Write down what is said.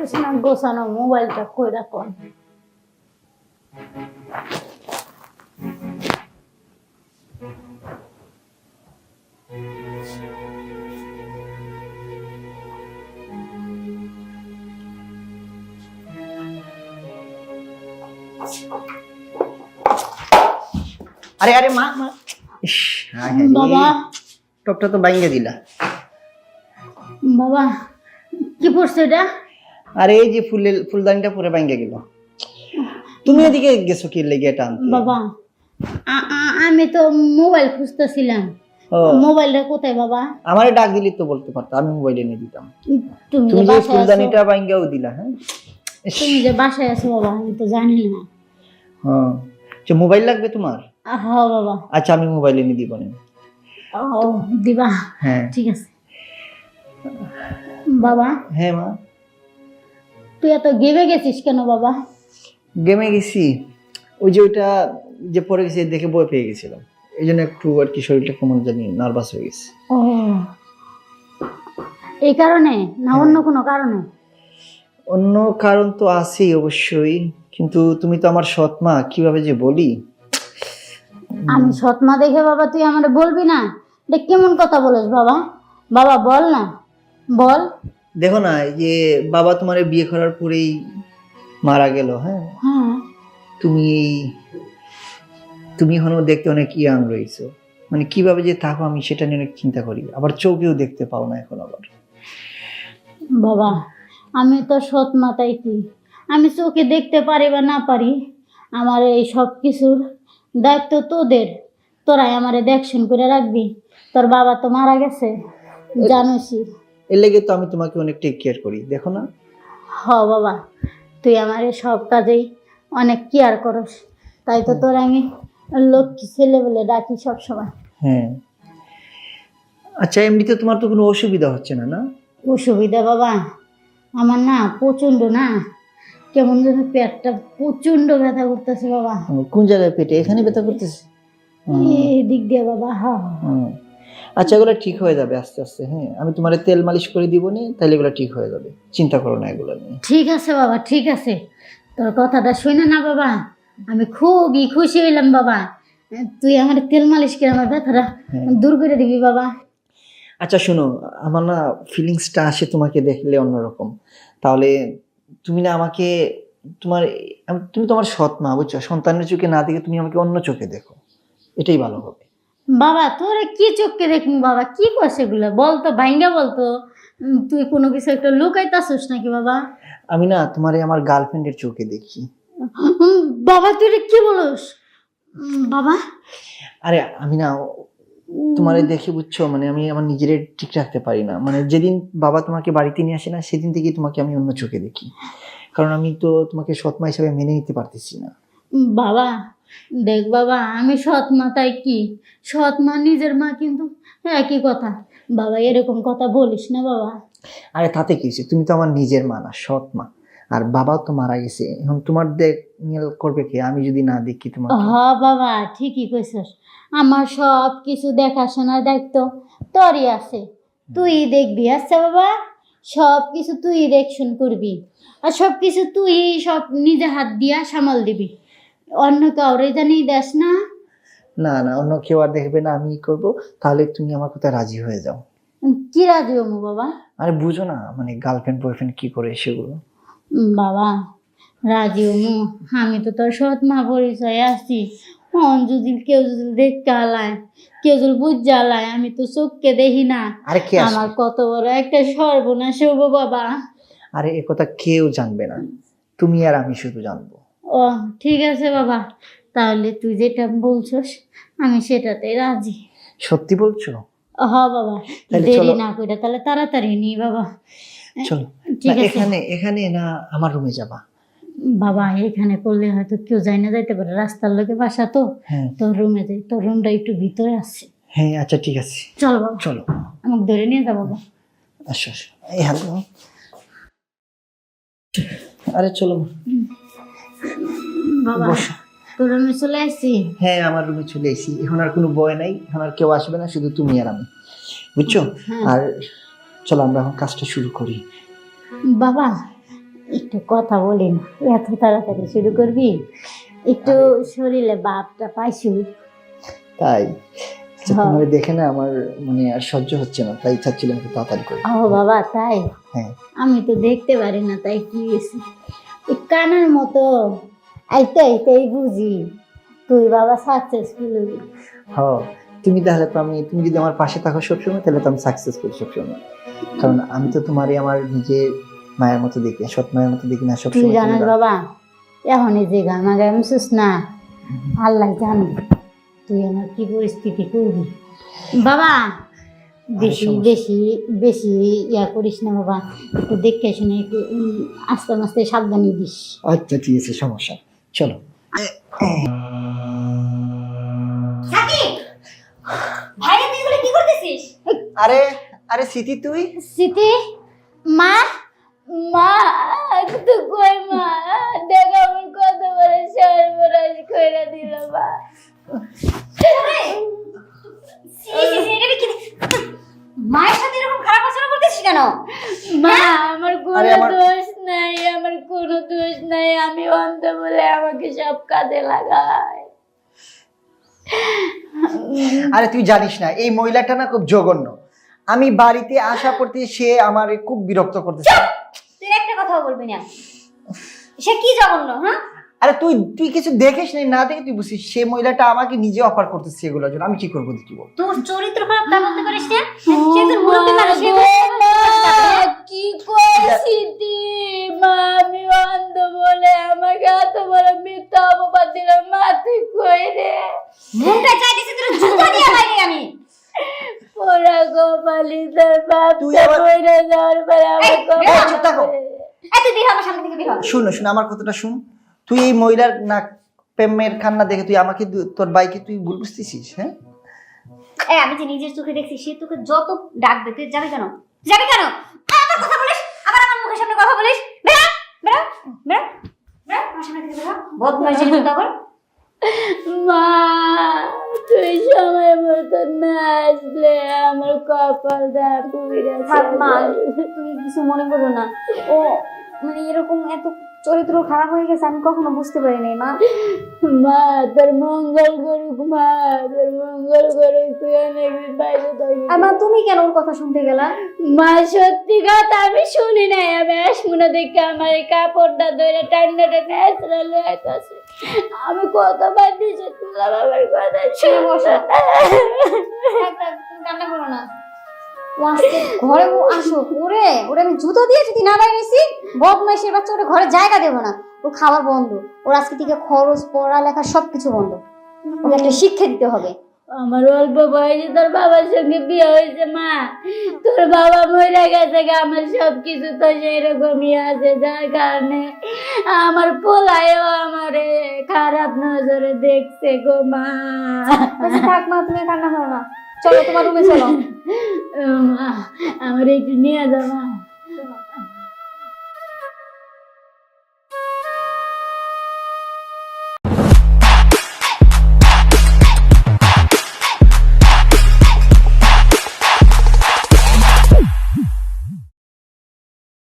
বিছানা গোছানো, মোবাইলটা কই রাখুন। আরে আরে মা মা, ইস, হ্যাঁ হ্যাঁ রে, বাবা টপটা তো বাইঙ্গা দিলা। বাবা কি পড়ছে এটা? আরে এই যে ফুলদানিটা পুরো বাইঙ্গা গেল। তুমি এদিকে গেছো কি লেগে এটা আনতে? বাবা আমি তো মোবাইল খুঁজতেছিলাম। ও, মোবাইলটা কোথায় বাবা? আমারে ডাক দিলি তো বলতে পারতো, আমি মোবাইল এনে দিতাম। তুমি তুমি যে যে বাসায় আছো, ফুলদানিটা বাইঙ্গাও দিলা। হ্যাঁ ইস, তুমি যে বাসায় আছো বাবা আমি তো জানি না। হ্যাঁ, আচ্ছা মোবাইল লাগবে তোমার? হ্যাঁ বাবা। আচ্ছা আমি মোবাইল এনে দিব না। ও দিবা? হ্যাঁ ঠিক আছে বাবা। হ্যাঁ মা, তুই এত গেবে গেছিস কেন বাবা? গেমে গেছি, ওই যে ওইটা যে পড়ে গেছে দেখে বই পেয়ে গেছিলাম, এই জন্য একটু আর কি শরীরটা কেমন জানি নার্ভাস হয়ে গেছে। ও এই কারণে না অন্য কোনো কারণে? অন্য কারণ তো আছেই অবশ্যই, কিন্তু তুমি তো আমার সৎ মা, কিভাবে যে বলি। আমি সৎ মা দেখে বাবা তুই আমারে বলবি না? এটা কেমন কথা বলিস বাবা? বাবা বল না, বল। দেখো না, এই যে বাবা তোমার বিয়ে করার পরেই মারা গেল। হ্যাঁ, হ্যাঁ তুমি তুমি এখনো দেখতে অনেক ইয়াং রয়েছো, মানে কিভাবে যে থাকো আমি সেটা নিয়ে অনেক চিন্তা করি। আবার চোখেও দেখতে পাও না এখন আবার। বাবা আমি তো সৎ মা, তাই কি আমি চোখে দেখতে পারি বা না পারি, আমার এই সব কিছুর দায়িত্ব তোদের। তোরাই আমারে দেখশন করে রাখবি। তোর বাবা তো মারা গেছে জানোসই। এর লেগে তো আমি তোমাকে অনেক টেক কেয়ার করি, দেখো না। হ বাবা তুই আমার সব কাজেই অনেক কেয়ার করস, তাই তো তোর আমি লক্ষ্মী ছেলে বলে ডাকি সব সময়। হ্যাঁ, আচ্ছা এমনিতে তোমার তো কোনো অসুবিধা হচ্ছে না না? অসুবিধা বাবা আমার না প্রচন্ড না, কেমন যেন পেটটা প্রচন্ড ব্যথা করতেছে বাবা। কোন জায়গায় পেটে? এখানে ব্যথা করতেছে? এই দিক দিয়ে বাবা। হ্যাঁ হুম। আচ্ছা এগুলো ঠিক হয়ে যাবে আস্তে আস্তে। হ্যাঁ, আমি তোমার তেল মালিশ করে দিব নি, তাহলে এগুলো ঠিক হয়ে যাবে, চিন্তা করো না এগুলো নিয়ে। ঠিক আছে বাবা, ঠিক আছে। তোর কথাটা শুনে না বাবা আমি খুবই খুশি হইলাম বাবা। তুই আমার তেল মালিশ করে আমার ব্যথাটা দূর করে দিবি বাবা। আচ্ছা শোনো, আমার না ফিলিংসটা আসে তোমাকে দেখলে অন্যরকম। তাহলে তুমি না আমাকে তুমি তোমার সৎ মা, বুঝছো? সন্তানের চোখে না দেখে তুমি আমাকে অন্য চোখে দেখো, এটাই ভালো হবে। বাবা তোরা কি চোখকে দেখুন বাবা, কি করছে এগুলো বলতো ভাইঙ্গা বলতো। তুই কোনো কিছু একটা লুকাইতাছিস নাকি বাবা? আমি না তোমারে আমার গার্লফ্রেন্ডের চোখে দেখি। বাবা তুই এটা কি বলস বাবা? আরে আমি না তোমারে দেখে, বুঝছো, মানে আমি আমার নিজের ঠিক রাখতে পারি না। মানে যেদিন বাবা তোমাকে বাড়িতে নিয়ে আসে না, সেদিন থেকেই তোমাকে আমি অন্য চোখে দেখি, কারণ আমি তো তোমাকে সৎ মা হিসাবে মেনে নিতে পারতেছি না। বাবা দেখ বাবা আমি সৎ মা, তাই কি সৎ মা নিজের মা কিন্তু একই কথা। বাবা এরকম কথা বলিস না বাবা। আরে তাতে কি হয়েছে? তুমি তো আমার নিজের মা না, সৎ মা। আর বাবা তো মারা গেছে, এখন তোমার দেখ করবে কে আমি যদি না দেখি তোমাকে? হ বাবা ঠিকই কইছস, আমার সব কিছু দেখাশোনার দায়িত্ব তোরই আছে, তুই দেখবি। আচ্ছা বাবা সব কিছু তুই দেখশন করবি, আর সব কিছু তুই সব নিজে হাত দিয়া সামাল দিবি, অন্য কাউরে জানি দেস না। না না, অন্য কেউ আর দেখবে না, আমি করব। তাহলে তুমি আমার কথা রাজি হয়ে যাও। কি রাজি হমু বাবা? আরে বুঝো না, মানে গার্লফ্রেন্ড বয়ফ্রেন্ড কি করে সেগুলো। বাবা রাজি হমু, আমি তো তোর সৎ মা পরিচয় আছি। যদি কেউ যদি দেখতে আলায়, কেউ যদি বুঝ আলায়, আমি তো চোখকে দেখি না। আরে কে আসবে? আমার কত বড় একটা সর্বনাশ হবো বাবা। আরে এ কথা কেউ জানবে না, তুমি আর আমি শুধু জানবো। ও ঠিক আছে বাবা, তাহলে তুই যেটা বলছস আমি সেটাতে রাজি। সত্যি বলছো? হ বাবা তাহলে দেরি চলো। না করে তাহলে তাড়াতাড়ি নি বাবা। চলো। ঠিক না, আছে এখানে এখানে না আমার রুমে যাবা? বাবা, এখানে করলে হয়তো কেউ যাই না যাইতে পারে, রাস্তার লোকে বাসা তো। হ্যাঁ তোর রুমে যাই, তোর রুমটা একটু ভিতরে আছে। হ্যাঁ, আচ্ছা ঠিক আছে, চল বাবা, চলো। আমাকে ধরে নিয়ে যা বাবা। আসো আসো, এই হাত নাও। আরে চলো বাবা বসো। তোর রুমে চলে আসছি। হ্যাঁ আমার রুমে চলে এসেছি, এখন আর কোনো ভয় নাই, এখন আর কেউ আসবে না, শুধু তুমি আর আমি, বুঝছো? হ্যাঁ। আর চলো আমরা এখন কাজটা শুরু করি। বাবা একটু কথা বলি না, এত তাড়াতাড়ি শুরু করবি? একটু শরীরে ভাবটা পাইছু। তাই আচ্ছা, হ্যাঁ। তোমার দেখে না আমার মানে আর সহ্য হচ্ছে না, তাই চাচ্ছিলাম একটু তাড়াতাড়ি করে। ও বাবা, তাই? হ্যাঁ। আমি তো দেখতে পারি না, তাই কি হয়েছে? এই কানার মতো আইতে আইতেই বুঝি তুই বাবা সাকসেসফুল হবি। হ্যাঁ, তুমি তাহলে তো তুমি যদি আমার পাশে থাকো সবসময়, তাহলে তো আমি সাকসেসফুল সবসময়। কারণ আমি তো তোমারই আমার নিজের মায়ের মতো দেখি, সৎ মায়ের মতো দেখি না তুই সবসময়। জানিস বাবা, এখন এই যে গামা গামছিস না, আল্লাহ জানে তুই আমার কি পরিস্থিতি করবি। বাবা বেশি সমস্যা। বেশি বেশি ইয়া করিস না বাবা, একটু দেখে শুনে একটু আস্তে আস্তে সাবধানে দিস। আচ্ছা ঠিক আছে, সমস্যা, চলো। ভাই তুই এগুলো কি করতেছিস? আরে আরে স্মৃতি, তুই? স্মৃতি, মা মা তো কই মা, দেখ আমার কত বড় সর্বনাশ করে দিল মা। এটা কি মায়ের সাথে এরকম খারাপ আচরণ করতেছিস কেন? মা আমার আরে কোনো আমার- দোষ নাই, আমার কোনো দোষ নাই, আমি অন্ধ বলে আমাকে সব কাজে লাগায়। আরে তুই জানিস না এই মহিলাটা না খুব জঘন্য। আমি বাড়িতে আসা করতে সে আমার খুব বিরক্ত করতেছে। তুই একটা কথাও বলবি না। সে কি জঘন্য, হ্যাঁ? আরে তুই তুই কিছু দেখিস না দেখে তুই বুঝিস সে মহিলাটা আমাকে নিজে অফার করতেছে এগুলোর জন্য, আমি কি করবো দেখি বল। তোর চরিত্র খারাপ তা বলতে পারিস না? সে একজন মুরব্বী মানুষ, সে কি করছিস মা? আমি অন্ধ বলে আমাকে এত বড় মিথ্যা অপবাদ দিল মা, তুই কই রে? মনটা চাইতেছে তোর জুতা দিয়ে বাইরে আমি। ওরা গোপালি তোর বাপ তুই আবার- কইরা যাওয়ার পরে আমার এই, কপালে চুপ থাকো। তুই বের হ আমার সামনে থেকে বের হ। শুন শুন আমার কথাটা শুন। তুই এই মহিলার না প্রেমের কান্না দেখে তুই আমাকে তোর বাইকে তুই ভুল বুঝতেছিস? হ্যাঁ, আমি যে নিজের চোখে দেখছি, সে তোকে যত ডাকবে তুই যাবি কেন? যাবি কেন? আবার কথা বলিস, আবার আমার মুখের সামনে কথা বলিস। বেরা বেরা বেরা বেরা আমার সামনে থেকে বেরা। বদমাইশি করতে আবার। মা তুই সময় মতো না আসলে আমার কপালটা পুড়ে থাক মা, তুমি কিছু মনে করো না। ও মানে এরকম এত চরিত্র খারাপ হয়ে গেছে আমি কখনো বুঝতে পারিনি মা। মা তোর মঙ্গল করুক, মা তোর মঙ্গল করুক, তুই অনেকদিন বাইরে থাকিস। আর মা তুমি কেন ওর কথা শুনতে গেলা? মা সত্যি কথা আমি শুনি নাই, আমি আসমুনা দেখে আমার এই কাপড়টা ধরে টান্না টান্না এসরা লইতাছে। আমি কতবার দিছি তুলা বাবার কথা শুনে বসো। শুনে। তুমি কান্না করো না। ও আজকে ঘরে আসো, ওরে ওরে আমি জুতো দিয়ে যদি না বাইরেছি, বদমাইশের বাচ্চা ওরে ঘরে জায়গা দেবো না। ওর খাবার বন্ধ, ওর আজকে থেকে খরচ পড়ালেখা সবকিছু বন্ধ। ওকে একটা শিক্ষা দিতে হবে। আমার অল্প বয়সে তোর বাবার সঙ্গে বিয়ে হয়েছে মা, তোর বাবা মরে গেছে গা, আমার সবকিছু তো সেরকমই আছে, যার কারণে আমার পোলায়ও আমারে খারাপ নজরে দেখছে গো মা। আচ্ছা থাক মা, তুমি কান্না করো না, চলো তোমার রুমে চলো। মা আমার একটু নিয়ে যাও মা।